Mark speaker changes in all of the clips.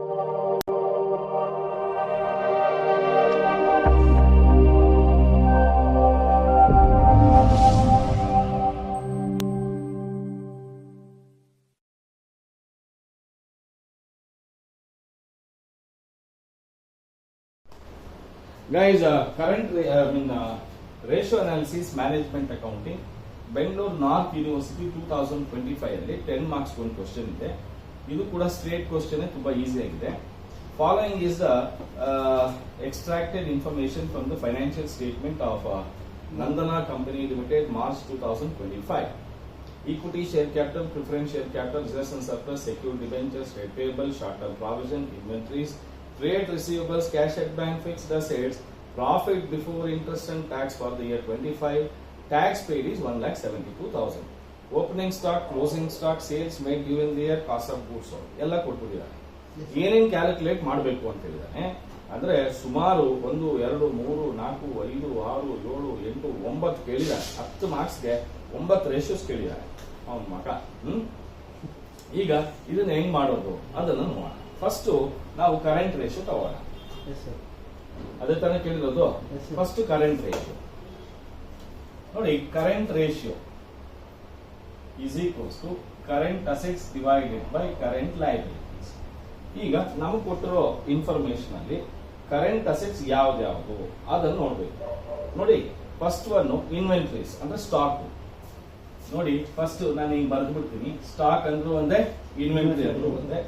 Speaker 1: Guys, current ratio analysis management accounting Bangalore North University 2025 ಅಲ್ಲಿ 10 marks ಒಂದು question ಇದೆ. ಇದು ಕೂಡ ಸ್ಟ್ರೇಟ್ ಕ್ವಶನ್, ತುಂಬಾ ಈಸಿ ಆಗಿದೆ. Following is the extracted information from the financial statement of Nandana Company Limited March 2025. Equity, share capital, preference share capital, reserves and surplus, secured debentures, trade payable, short-term provision, inventories, trade receivables, cash at bank, fixed assets, profit before interest and tax for the year 25, tax paid is 1,72,000. Opening stock, closing stock, sales made during the year, cost of goods sold ಎಲ್ಲ ಕೊಟ್ಟಿದ್ದಾರೆ. ಏನೇನು calculate ಮಾಡಬೇಕು ಅಂತ ಹೇಳಿದಾನೆ ಅಂದ್ರೆ ಸುಮಾರು 1, 2, 3, 4, 5, 6, 7, 8, 9 ಕೇಳಿದ್ದಾರೆ. 10 ಮಾರ್ಕ್ಸ್ಗೆ 9 ratios ಕೇಳಿದ್ದಾರೆ ಅವನ ಮಗ. ಈಗ ಇದನ್ನ ಹೆಂಗ್ ಮಾಡೋದು ಅದನ್ನ ನೋಡೋಣ. ಫಸ್ಟ್ ನಾವು ಕರೆಂಟ್ ರೇಷಿಯೋ ತಗೋಣ. ಅದೇ ತರ ಕೇಳಿರೋದು. ಫಸ್ಟ್ ಕರೆಂಟ್ ರೇಷಿಯೋ ನೋಡಿ. Current ratio is equals to current assets divided by current liabilities. ಈಗ ನಮಗೆ ಕೊಟ್ಟಿರೋ ಇನ್ಫಾರ್ಮೇಶನ್ ಅಲ್ಲಿ ಕರೆಂಟ್ ಅಸೆಟ್ಸ್ ಯಾವ್ದು ಅದನ್ನು ನೋಡ್ಬೇಕು. ನೋಡಿ ಫಸ್ಟ್ ಒನ್ ಇನ್ವೆಂಟರೀಸ್ ಅಂದ್ರೆ ಸ್ಟಾಕ್. ನೋಡಿ ಫಸ್ಟ್ ನಾನು ಈಗ ಬರೆದು ಬಿಡ್ತೀನಿ. ಸ್ಟಾಕ್ ಅಂದ್ರೂ ಒಂದೇ, ಇನ್ವೆಂಟರಿ ಅಂದ್ರೂ ಒಂದೇ.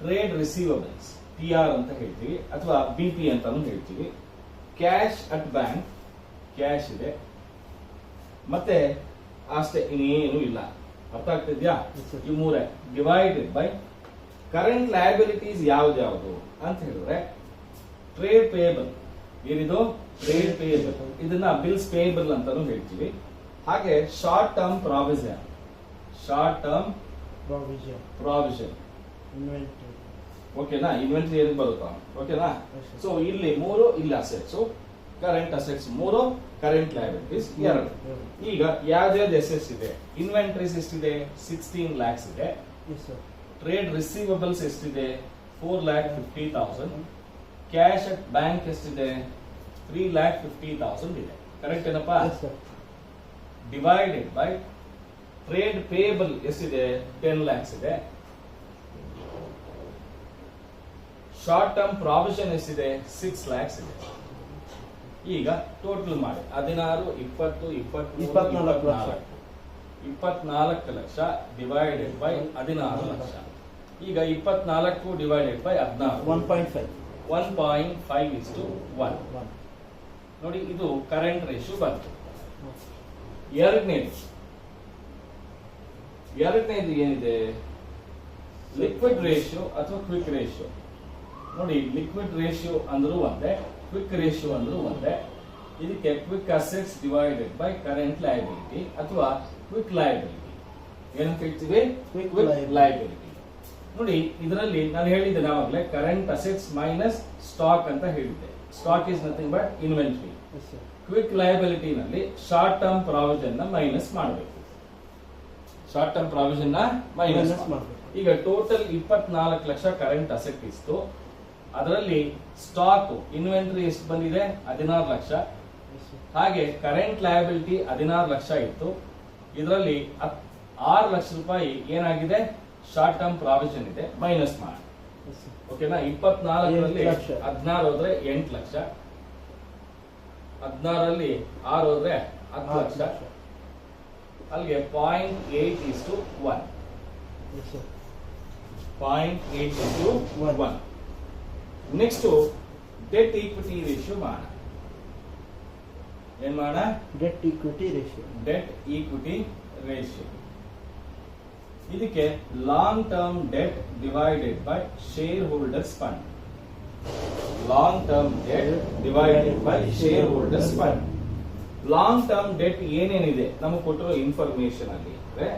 Speaker 1: ಟ್ರೇಡ್ ರಿಸೀವಬಲ್ಸ್ TR ಅಂತ ಹೇಳ್ತೀವಿ ಅಥವಾ BP ಅಂತಾನು ಹೇಳ್ತೀವಿ. ಕ್ಯಾಶ್ ಅಟ್ ಬ್ಯಾಂಕ್, ಕ್ಯಾಶ್ ಇದೆ, ಮತ್ತೆ ಅಷ್ಟೇ, ಇನ್ನೇನು ಇಲ್ಲ. ಅರ್ಥ ಆಗ್ತಿದ್ಯಾ? ಈ ಮೂರೇ. ಡಿವೈಡೆಡ್ ಬೈ ಕರೆಂಟ್ ಲಯಬಿಲಿಟೀಸ್ ಯಾವ್ದು ಅಂತ ಹೇಳಿದ್ರೆ ಟ್ರೇಡ್ ಪೇಯಬಲ್. ಏನಿದು ಟ್ರೇಡ್ ಪೇಯಬಲ್, ಇದನ್ನ ಬಿಲ್ಸ್ ಪೇಯಬಲ್ ಅಂತಾನು ಹೇಳ್ತೀವಿ. ಹಾಗೆ short term provision, short term provision ಓಕೆನಾ. ಇನ್ವೆಂಟರಿ ಏನಕ್ಕೆ ಬರುತ್ತಾ? ಓಕೆನಾ. ಸೊ ಇಲ್ಲಿ 3, ಇಲ್ಲಿ assets, current assets 3, current liabilities 2. ಈಗ ಯಾವ್ದಾವ್ದು ಅಸೆಟ್ಸ್ ಇದೆ? ಇನ್ವೆಂಟರೀಸ್ ಎಷ್ಟಿದೆ? 16 lakhs ಇದೆ. ಟ್ರೇಡ್ ರಿಸೀವಬಲ್ಸ್ ಎಷ್ಟಿದೆ? 4,50,000. ಕ್ಯಾಶ್ ಅಟ್ ಬ್ಯಾಂಕ್ ಎಷ್ಟಿದೆ? 3,50,000 ಇದೆ. ಕರೆಕ್ಟ್ ಏನಪ್ಪಾ? ಡಿವೈಡೆಡ್ ಬೈ ಟ್ರೇಡ್ ಪೇಯಬಲ್ ಎಷ್ಟಿದೆ? 10 lakhs ಇದೆ. ಶಾರ್ಟ್ ಟರ್ಮ್ ಪ್ರಾವಿಷನ್ ಎಷ್ಟಿದೆ? 6 lakhs ಇದೆ. ಈಗ ಟೋಟಲ್ ಮಾಡಿ 16, 20, 24 ಲಕ್ಷ ಡಿವೈಡೆಡ್ ಬೈ 16 ಲಕ್ಷ. ಈಗ 24 ಡಿವೈಡೆಡ್ ಬೈ 16 1.5:1. ನೋಡಿ ಇದು ಕರೆಂಟ್ ರೇಷಿಯೋ ಬಂತು. ಎರಡನೇದು ಏನಿದೆ? ಲಿಕ್ವಿಡ್ ರೇಷಿಯೋ ಅಥವಾ ಕ್ವಿಕ್ ರೇಷಿಯೋ. ನೋಡಿ ಲಿಕ್ವಿಡ್ ರೇಷಿಯೋ ಅಂದ್ರೂ ಒಂದೇ, ಕ್ವಿಕ್ ರೇಷಿಯೋ ಅಂದ್ರೂ ಒಂದೇ. ಇದಕ್ಕೆ quick assets divided by current liability ಅಥವಾ ಕ್ವಿಕ್ ಲಯಬಿಲಿಟಿ ಏನಂತ ಹೇಳ್ತೀವಿ? Quick liability. ನೋಡಿ ಇದರಲ್ಲಿ ನಾನು ಹೇಳಿದ್ದೆ ನಾವಾಗಲೇ ಕರೆಂಟ್ ಅಸೆಟ್ಸ್ ಮೈನಸ್ ಸ್ಟಾಕ್ ಅಂತ ಹೇಳಿದ್ದೆ. Stock is nothing but inventory. Quick liability ನಲ್ಲಿ ಶಾರ್ಟ್ ಟರ್ಮ್ ಪ್ರಾವಿಷನ್ ನ ಮೈನಸ್ ಮಾಡಬೇಕು. ಶಾರ್ಟ್ ಟರ್ಮ್ ಪ್ರಾವಿಷನ್ ನ ಮೈನಸ್ ಮಾಡಬೇಕು. ಈಗ ಟೋಟಲ್ 24 ಲಕ್ಷ ಕರೆಂಟ್ ಅಸೆಟ್ ಇತ್ತು. ಅದರಲ್ಲಿ ಸ್ಟಾಕ್ ಇನ್ವೆಂಟರಿ ಎಷ್ಟು ಬಂದಿದೆ? 16 ಲಕ್ಷ. ಹಾಗೆ ಕರೆಂಟ್ ಲಯಬಿಲಿಟಿ 16 ಲಕ್ಷ ಇತ್ತು. ಇದರಲ್ಲಿ 6 ಲಕ್ಷ ರೂಪಾಯಿ ಏನಾಗಿದೆ? ಶಾರ್ಟ್ ಟರ್ಮ್ ಪ್ರಾವಿಷನ್ ಇದೆ, ಮೈನಸ್ ಮಾಡಿ. ಓಕೆನಾ. 24ರಲ್ಲಿ 16 ಹೋದ್ರೆ 8 ಲಕ್ಷ, 16ರಲ್ಲಿ 6 ಹೋದ್ರೆ 10 ಲಕ್ಷ. ಅಲ್ಲಿಗೆ 0.8:1. 0.8:1. ನೆಕ್ಸ್ಟ್ ಡೆಟ್ ಈಕ್ವಿಟಿ ರೇಷಿಯೋ ಮಾಡೋಣ. ಏನ್ ಮಾಡೋಣ? Debt equity ratio. ಇದಕ್ಕೆ long term debt divided by shareholders fund. Long term debt divided by shareholders fund. Long term debt ಏನೇನಿದೆ ನಮಗೆ ಕೊಟ್ಟಿರೋ ಇನ್ಫಾರ್ಮೇಶನ್ ಅಲ್ಲಿ ಅಂದ್ರೆ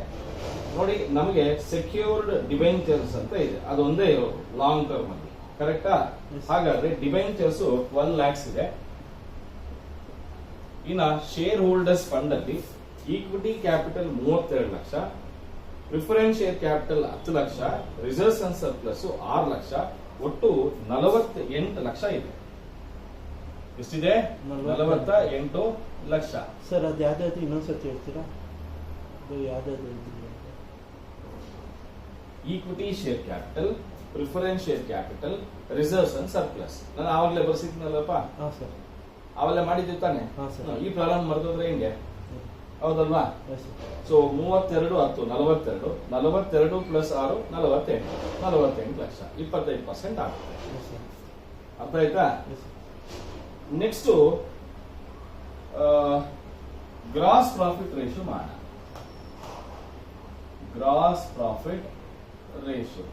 Speaker 1: ನೋಡಿ, ನಮಗೆ ಸೆಕ್ಯೂರ್ಡ್ ಡಿಬೆಂಚರ್ಸ್ ಅಂತ ಇದೆ, ಅದೊಂದೇ ಇರೋದು ಲಾಂಗ್ ಟರ್ಮ್ ಅಲ್ಲಿ. ಕರೆಕ್ಟಾ? ಹಾಗಾದ್ರೆ ಡಿಬೆಂಚರ್ಸ್ 12 lakhs ಇದೆ. ಇನ್ನ ಶೇರ್ ಹೋಲ್ಡರ್ಸ್ ಫಂಡ್ ಅಲ್ಲಿ equity capital 32 lakh, preference share capital 10 lakh, reserves and surplus 6 lakh, ಒಟ್ಟು 48 ಲಕ್ಷ ಇದೆ. ಎಷ್ಟಿದೆ? 48 ಲಕ್ಷ.
Speaker 2: ಸರ್ ಅದು ಯಾವ್ದಾದ್ರು ಇನ್ನೊಂದ್ಸತಿ ಹೇಳ್ತೀರಾ? ಅದು ಯಾವ್ದಾದ್ರು
Speaker 1: equity share capital, preference share capital, reserves and surplus. ನಾನು ಆವಾಗಲೇ ಬರ್ಸಿದ್ನಲ್ಲಪ್ಪ,
Speaker 2: ಹಾಂ ಸರ್,
Speaker 1: ಅವೆಲ್ಲ ಮಾಡಿದ್ದೀವಿ ತಾನೆ.
Speaker 2: ಹಾಂ ಸರ್.
Speaker 1: ಈ ಪ್ರಾಬ್ಲಮ್ ಮರೆದೋದ್ರೆ ಹೆಂಗೆ? ಹೌದಲ್ವಾ? ಸೊ 32 10 42, 42 ಪ್ಲಸ್ 6 48 ಲಕ್ಷ, 25% ಆಗುತ್ತೆ. ಅರ್ಥ ಆಯ್ತಾ? ನೆಕ್ಸ್ಟ್ ಗ್ರಾಸ್ ಪ್ರಾಫಿಟ್ ರೇಷಿಯೋ ಮಾಡೋಣ. Gross profit ratio,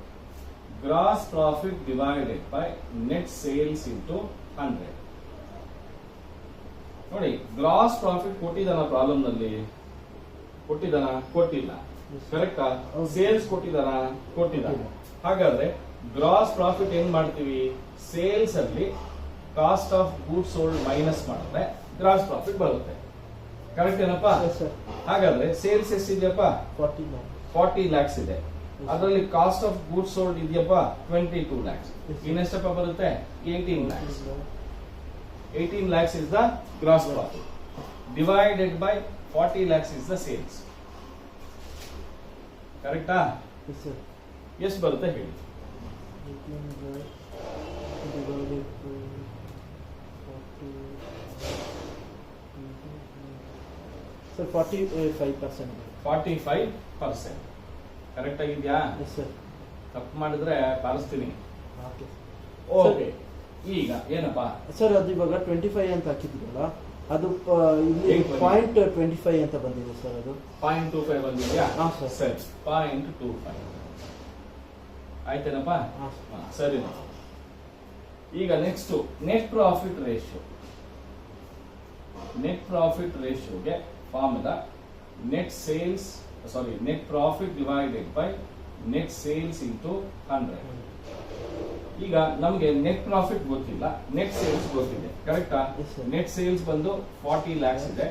Speaker 1: gross profit divided by net sales into 100. ನೋಡಿ, ಗ್ರಾಸ್ ಪ್ರಾಫಿಟ್ ಕೊಟ್ಟಿದ್ದಾನ ಪ್ರಾಬ್ಲಮ್ ನಲ್ಲಿ? ಕೊಟ್ಟಿಲ್ಲ. ಕರೆಕ್ಟಾ? ಸೇಲ್ಸ್ ಕೊಟ್ಟಿದ್ದಾನ? ಕೊಟ್ಟಿದ್ದಾನೆ. ಹಾಗಾದ್ರೆ ಗ್ರಾಸ್ ಪ್ರಾಫಿಟ್ ಏನ್ ಮಾಡ್ತೀವಿ? ಸೇಲ್ಸ್ ಅಲ್ಲಿ cost of goods sold minus ಮಾಡಿದ್ರೆ ಗ್ರಾಸ್ ಪ್ರಾಫಿಟ್ ಬರುತ್ತೆ. ಕರೆಕ್ಟ್ ಏನಪ್ಪಾ? ಹಾಗಾದ್ರೆ ಸೇಲ್ಸ್ ಎಷ್ಟಿದೆಯಪ್ಪ? 40 ಲ್ಯಾಕ್ಸ್ ಇದೆ. ಅದರಲ್ಲಿ ಕಾಸ್ಟ್ ಆಫ್ ಗೂಡ್ಸ್ ಸೋಲ್ಡ್ ಇದೆಯಪ್ಪ 22 ಲ್ಯಾಕ್ಸ್. ಇನ್ನೆಷ್ಟಪ್ಪ ಬರುತ್ತೆ? 18 lakhs. 18 lakhs is the gross profit divided by 40 lakhs is the sales. Correct?
Speaker 2: Yes sir.
Speaker 1: ಎಷ್ಟು ಬರುತ್ತೆ ಹೇಳಿ?
Speaker 2: 18 divided by 40. Sir 45%. 45%. ಕರೆಕ್ಟ್ ಆಗಿದ್ಯಾ? Yes sir.
Speaker 1: ತಪ್ಪು ಮಾಡಿದ್ರೆ ಬಾರಿಸ್ತೀನಿ.
Speaker 2: Okay.
Speaker 1: ಓಕೆ. ಈಗ ಏನಪ್ಪಾ
Speaker 2: ಸರ್, ಅದು ಇವಾಗ 25 ಅಂತ ಹಾಕಿದ್ರಲ್ಲ, ಅದು ಇಲ್ಲಿ 0.25 ಅಂತ ಬಂದಿದೆ ಸರ್. ಅದು
Speaker 1: 0.25 ಬಂದಿದ್ಯಾ?
Speaker 2: ಹಾಂ ಸರ್.
Speaker 1: ಸರಿ, 0.25 ಆಯ್ತೇನಪ್ಪ? ಸರಿ. ಈಗ next net profit ratio. Net profit ರೇಷಿಯೋಗೆ formula net profit divided by net sales into 100. ಈಗ ನಮಗೆ ನೆಟ್ ಪ್ರಾಫಿಟ್ ಗೊತ್ತಿಲ್ಲ, ನೆಟ್ ಸೇಲ್ಸ್ ಗೊತ್ತಿದೆ. ಕರೆಕ್ಟಾ? ನೆಟ್ ಸೇಲ್ಸ್ ಬಂದು 40 ಲ್ಯಾಕ್ಸ್ ಇದೆ,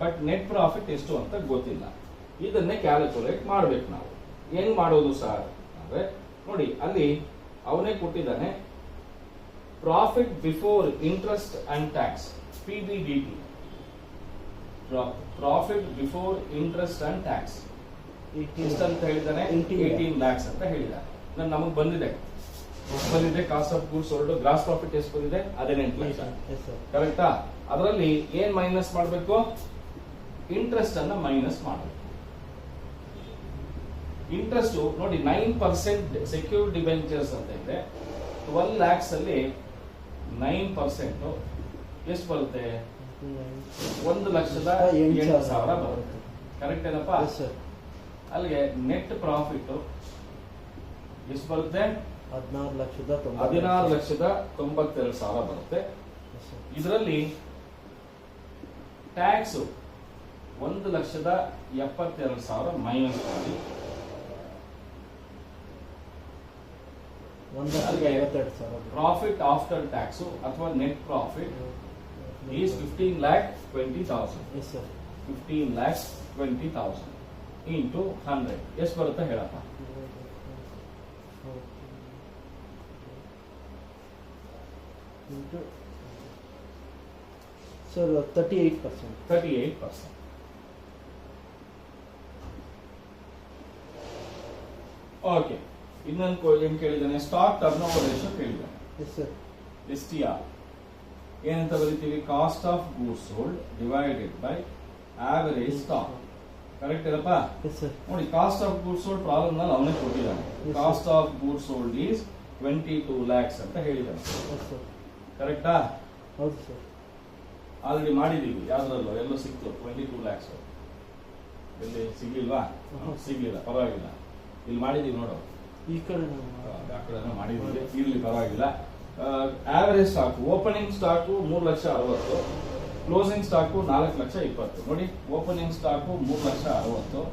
Speaker 1: ಬಟ್ ನೆಟ್ ಪ್ರಾಫಿಟ್ ಎಷ್ಟು ಅಂತ ಗೊತ್ತಿಲ್ಲ. ಇದನ್ನೇ ಕ್ಯಾಲ್ಕುಲೇಟ್ ಮಾಡ್ಬೇಕು ನಾವು. ಹೆಂಗ್ ಮಾಡೋದು ಸರ್ ಅಂದ್ರೆ, ನೋಡಿ ಅಲ್ಲಿ ಅವನೇ ಕೊಟ್ಟಿದ್ದಾನೆ profit before interest and tax, PBDT. Profit before interest and tax ಎಷ್ಟಂತ ಹೇಳಿದ್ದಾನೆ? 18 ಲ್ಯಾಕ್ಸ್ ಅಂತ ಹೇಳಿದ್ದಾನೆ. ನಮಗೆ ಬಂದಿದೆ cost of goods sold. Gross profit ಎಷ್ಟು ಬಂದಿದೆ? 18 ಲಕ್ಷ. ಕರೆಕ್ಟಾ? ಅದರಲ್ಲಿ ಏನ್ ಮೈನಸ್ ಮಾಡಬೇಕು? ಇಂಟ್ರೆಸ್ಟ್ ಅನ್ನ ಮೈನಸ್ ಮಾಡಬೇಕು. ಇಂಟ್ರೆಸ್ಟ್ ನೋಡಿ 9% ಸೆಕ್ಯೂರ್ಡ್ ಡಿಬೆಂಚರ್ಸ್ ಅಂತ ಇದೆ. 12 ಲ್ಯಾಕ್ಸ್ ಅಲ್ಲಿ 9% ಎಷ್ಟು ಬರುತ್ತೆ? 1,08,000 ಬರುತ್ತೆ. ಕರೆಕ್ಟ್ ಏನಪ್ಪಾ? ಅಲ್ಲಿಗೆ ನೆಟ್ ಪ್ರಾಫಿಟ್ ಎಷ್ಟು ಬರುತ್ತೆ? 16,92,000 ಬರುತ್ತೆ. ಇದರಲ್ಲಿ ಟ್ಯಾಕ್ಸ್ 1,72,000 ಮೈನಸ್ ಮಾಡಿ ಪ್ರಾಫಿಟ್ ಆಫ್ಟರ್ ಟ್ಯಾಕ್ಸ್ ಅಥವಾ ನೆಟ್ ಪ್ರಾಫಿಟ್ ಈಸ್ 15,20,000. 15,20,000 ಇಂಟು 100 ಎಷ್ಟು ಬರುತ್ತೆ ಹೇಳಪ್ಪ?
Speaker 2: ಸರ್ 38%.
Speaker 1: ಓಕೆ. ಇನ್ನೊಂದು ಏನ್ ಕೇಳಿದಾನೆ? ಸ್ಟಾಕ್ ಟರ್ನ್ ಓವರ್ ರೇಷಿಯೋ ಕೇಳಿದಾನೆ. STR ಏನಂತ ಬರೀತೀವಿ? Cost of goods sold divided by average stock. Correct ಏನಪ್ಪ? ನೋಡಿ, cost of goods sold problem ನಲ್ಲಿ ಅವನೇ ಕೊಟ್ಟಿದ್ದಾನೆ. Cost of goods sold is 22 lakhs ಅಂತ ಹೇಳಿದ್ದಾನೆ. ಕರೆಕ್ಟಾ?
Speaker 2: ಹೌದು ಸರ್.
Speaker 1: ಆಲ್ರೆಡಿ ಮಾಡಿದೀವಿ. ಯಾವ್ದ್ರಲ್ಲೋ ಎಲ್ಲೋ ಸಿಕ್ತು 22 ಲ್ಯಾಕ್ಸ್. ಎಲ್ಲಿ ಸಿಗ್ಲಿಲ್ವಾ? ಸಿಗ್ಲಿಲ್ಲ, ಪರವಾಗಿಲ್ಲ. ಇಲ್ಲಿ ಮಾಡಿದೀವಿ ನೋಡು,
Speaker 2: ಈ ಕಡೆ
Speaker 1: ಆ ಕಡೆ ಮಾಡಿದೀವಿ. ಇರ್ಲಿ, ಪರವಾಗಿಲ್ಲ. Average stock, opening stock 3,60,000, closing stock 4,20,000. ನೋಡಿ, ಓಪನಿಂಗ್ ಸ್ಟಾಕು 3,60,000,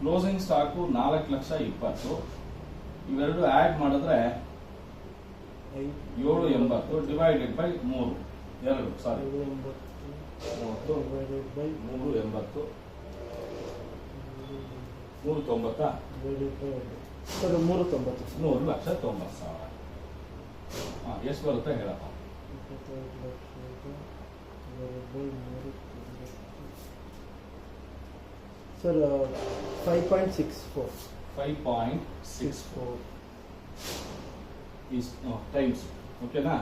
Speaker 1: ಕ್ಲೋಸಿಂಗ್ ಸ್ಟಾಕು 4,20,000. ಇವೆರಡು ಆಡ್ ಮಾಡಿದ್ರೆ 780 ಡಿವೈಡೆಡ್ ಬೈ 3 3,90,000. 3,90,000. ಎಷ್ಟು ಬರುತ್ತೆ ಹೇಳಪ್ಪ.
Speaker 2: 25 ಲಕ್ಷ ಸರ್ 5.64
Speaker 1: 5.64 ಈಸ್ ಟೈಮ್ಸ್. ಓಕೆನಾ?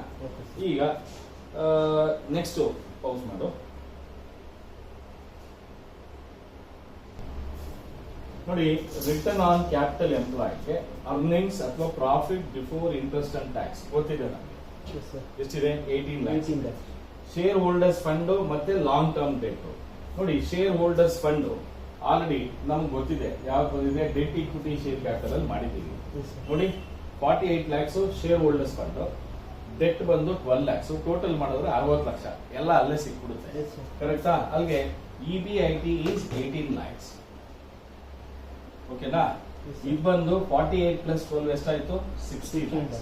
Speaker 1: ಈಗ ನೆಕ್ಸ್ಟ್ ಪೌಸ್ ಮಾಡು. ನೋಡಿ, ರಿಟರ್ನ್ ಆನ್ ಕ್ಯಾಪಿಟಲ್ ಎಂಪ್ಲಾಯ್ಗೆ ಅರ್ನಿಂಗ್ಸ್ ಅಥವಾ profit before interest and tax ಗೊತ್ತಿದೆ ನಮಗೆ. ಎಷ್ಟಿದೆ? 18 lakhs. ಶೇರ್ ಹೋಲ್ಡರ್ಸ್ ಫಂಡ್ ಮತ್ತೆ ಲಾಂಗ್ ಟರ್ಮ್ ಡೆಟ್. ನೋಡಿ, ಶೇರ್ ಹೋಲ್ಡರ್ಸ್ ಫಂಡ್ ಆಲ್ರೆಡಿ ನಮ್ಗೆ ಗೊತ್ತಿದೆ ಯಾವ್ದು ಬಂದಿದೆ, ಡೆಟ್ ಇಕ್ವಿಟಿ ಶೇರ್ ಕ್ಯಾಪಿಟಲ್ ಅಲ್ಲಿ ಮಾಡಿದ್ದೀವಿ. ನೋಡಿ, 48 lakhs share holders fund, debt ಬಂದು 12 lakhs, ಟೋಟಲ್ ಮಾಡಿದ್ರೆ 60 ಲಕ್ಷ. ಎಲ್ಲ ಅಲ್ಲೇ ಸಿಕ್ಬಿಡುತ್ತೆ. ಕರೆಕ್ಟಾ? ಅಲ್ಲಿಗೆ EBIT ಈಸ್ 18 lakhs. ಓಕೆನಾ? ಇದು ಬಂದು 48 plus 12 ಎಷ್ಟಾಯ್ತು? 60 lakhs.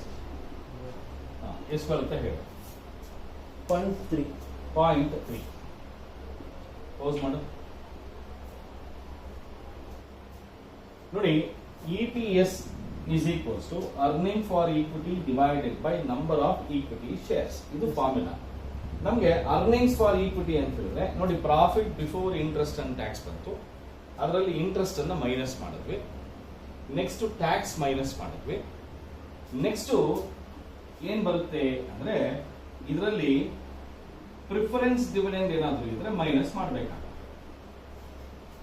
Speaker 1: ಎಷ್ಟು ಬರುತ್ತೆ ಹೇಳಿ? 0.3 ಪೋಸ್ ಮಾಡು. ನೋಡಿ, EPS is equals to earning for equity divided by number of equity shares. ಇದು ಫಾರ್ಮುಲಾ. ನಮಗೆ ಅರ್ನಿಂಗ್ಸ್ ಫಾರ್ ಈಕ್ವಿಟಿ ಅಂತ ಹೇಳಿದ್ರೆ ನೋಡಿ, profit before interest and tax ಬಂತು. ಅದರಲ್ಲಿ ಇಂಟ್ರೆಸ್ಟ್ ಅನ್ನ ಮೈನಸ್ ಮಾಡಿದ್ವಿ. ನೆಕ್ಸ್ಟ್ ಟ್ಯಾಕ್ಸ್ ಮೈನಸ್ ಮಾಡಿದ್ವಿ. ನೆಕ್ಸ್ಟ್ ಏನ್ ಬರುತ್ತೆ ಅಂದ್ರೆ ಇದರಲ್ಲಿ ಪ್ರಿಫರೆನ್ಸ್ ಡಿವಿಡೆಂಡ್ ಏನಾದ್ರು ಇದ್ರೆ ಮೈನಸ್ ಮಾಡಬೇಕಾಗುತ್ತೆ.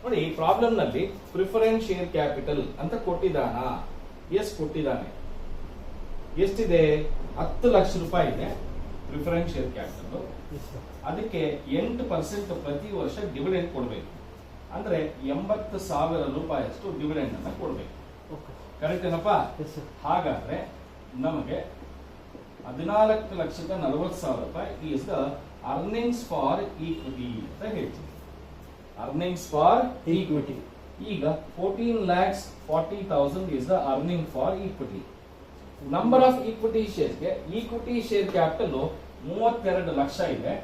Speaker 1: ನೋಡಿ, ಪ್ರಾಬ್ಲಮ್ ನಲ್ಲಿ ಪ್ರಿಫರೆನ್ಸ್ ಶೇರ್ ಕ್ಯಾಪಿಟಲ್ ಅಂತ ಕೊಟ್ಟಿದ್ದಾನ? ಎಸ್ ಕೊಟ್ಟಿದ್ದಾನೆ. ಎಷ್ಟಿದೆ? 10 ಲಕ್ಷ ರೂಪಾಯಿ ಇದೆ ಪ್ರಿಫರೆನ್ಸ್ ಶೇರ್ ಕ್ಯಾಪಿಟಲ್. ಅದಕ್ಕೆ 8% ಪ್ರತಿ ವರ್ಷ ಡಿವಿಡೆಂಡ್ ಕೊಡಬೇಕು. ಅಂದ್ರೆ 80,000 ರೂಪಾಯಿಯಷ್ಟು ಡಿವಿಡೆಂಡ್ ಅನ್ನ ಕೊಡಬೇಕು. ಕರೆಕ್ಟ್ ಏನಪ್ಪಾ? ಹಾಗಾದ್ರೆ ನಮಗೆ 14,40,000 ರೂಪಾಯಿ is the earnings for equity ಅಂತ ಹೇಳ್ತೀವಿ. Earnings for equity. ಈಗ 14,40,000 is the earning for equity. Number of equity ಶೇರ್ಗೆ ಈಕ್ವಿಟಿ ಶೇರ್ ಕ್ಯಾಪಿಟಲ್ 32 ಲಕ್ಷ ಇದೆ.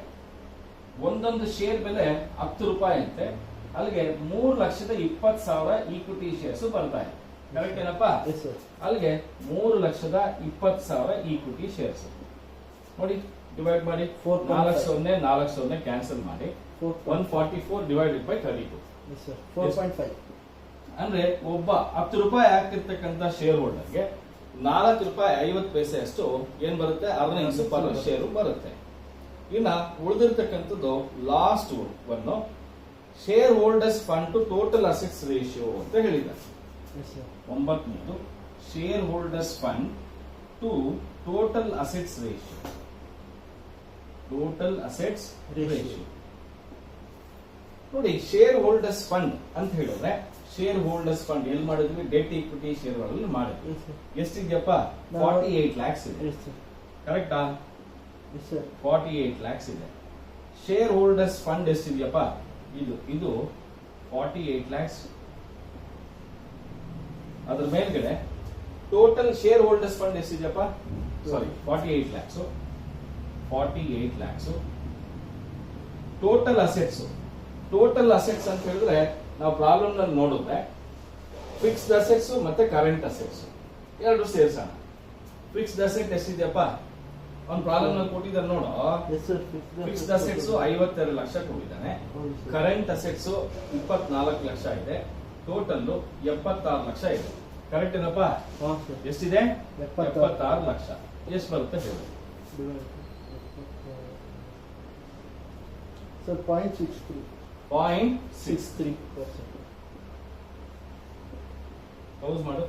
Speaker 1: ಒಂದೊಂದು ಶೇರ್ ಬೆಲೆ 10 ರೂಪಾಯಿ ಅಂತೆ. ಅಲ್ಲಿಗೆ 3,20,000 ಈಕ್ವಿಟಿ ಶೇರ್ಸ್ ಬರ್ತಾ ಇದೆ. ಕರೆಕ್ಟ್ ಏನಪ್ಪಾ? ಅಲ್ಲಿಗೆ 3,20,000 ಈಕ್ವಿಟಿ ಶೇರ್ಸ್. ನೋಡಿ, ಡಿವೈಡ್ ಮಾಡಿ. 4,000 ಕ್ಯಾನ್ಸಲ್ ಮಾಡಿ. 144 ಡಿವೈಡೆಡ್ ಬೈ 32.
Speaker 2: 4.5.
Speaker 1: ಅಂದ್ರೆ ಒಬ್ಬ 10 ರೂಪಾಯಿ ಹಾಕಿರ್ತಕ್ಕಂಥ ಶೇರ್ ಹೋಲ್ಡರ್ಗೆ 4 ರೂಪಾಯಿ 50 ಪೈಸೆ ಅಷ್ಟು ಏನ್ ಬರುತ್ತೆ? ಅರ್ನಿಂಗ್ಸ್ ಪರ್ ಶೇರ್ ಬರುತ್ತೆ. ಇನ್ನ ಉಳಿದಿರ್ತಕ್ಕಂಥದ್ದು last one, shareholders fund to total assets ratio ಅಂತ ಹೇಳಿದ್ದಾರೆ. 9ನೇದು shareholders fund to total assets ratio. Total assets ratio. ನೋಡಿ, ಶೇರ್ ಹೋಲ್ಡರ್ಸ್ ಫಂಡ್ ಅಂತ ಹೇಳಿದ್ರೆ ಶೇರ್ ಹೋಲ್ಡರ್ಸ್ ಫಂಡ್ ಎಲ್ಲಿ ಮಾಡಿದ್ವಿ? ಡೆಟ್ ಇಕ್ವಿಟಿ ಶೇರ್ಗಳಲ್ಲಿ ಮಾಡಿದ್ವಿ. ಎಷ್ಟಿದ್ಯಪ್ಪ? 48 lakhs ಇದೆ. ಕರೆಕ್ಟಾ? 48 lakhs ಇದೆ. ಶೇರ್ ಹೋಲ್ಡರ್ಸ್ ಫಂಡ್ ಎಷ್ಟಿದ್ಯಪ್ಪ? ಇದು 48 lakhs. ಅದ್ರ ಮೇಲ್ಗಡೆ ಟೋಟಲ್ ಶೇರ್ ಹೋಲ್ಡರ್ಸ್ ಫಂಡ್ ಎಷ್ಟಿದೆಯಪ್ಪ? Sorry, 48 lakhs. 48 lakhs. Total assets. Total assets ಅಂತ ಹೇಳಿದ್ರೆ ನಾವು ಪ್ರಾಬ್ಲಮ್ ನಲ್ಲಿ ನೋಡಿದ್ರೆ ಫಿಕ್ಸ್ಡ್ ಅಸೆಟ್ಸ್ ಮತ್ತೆ ಕರೆಂಟ್ ಅಸೆಟ್ಸ್ ಎರಡು ಸೇರ್ಸೋಣ. Fixed asset ಎಷ್ಟಿದೆಯಪ್ಪ? ಅವ್ನು ಪ್ರಾಬ್ಲಮ್ ನಲ್ಲಿ ಕೊಟ್ಟಿದ್ದಾರೆ ನೋಡು. ಫಿಕ್ಸ್ಡ್ ಅಸೆಟ್ಸ್ 52 ಲಕ್ಷ ಕೊಟ್ಟಿದ್ದಾನೆ. ಕರೆಂಟ್ ಅಸೆಟ್ಸ್ 24 ಲಕ್ಷ ಇದೆ. ಟೋಟಲ್ 76 ಲಕ್ಷ ಇದೆ. ಕರೆಕ್ಟ್ ಏನಪ್ಪ? ಎಷ್ಟಿದೆ? 76 ಲಕ್ಷ. ಎಷ್ಟು ಬರುತ್ತೆ ಹೇಳಿ?
Speaker 2: ಸರ್ 0.63.
Speaker 1: 0.63. ಪೌಸ್ ಮಾಡು.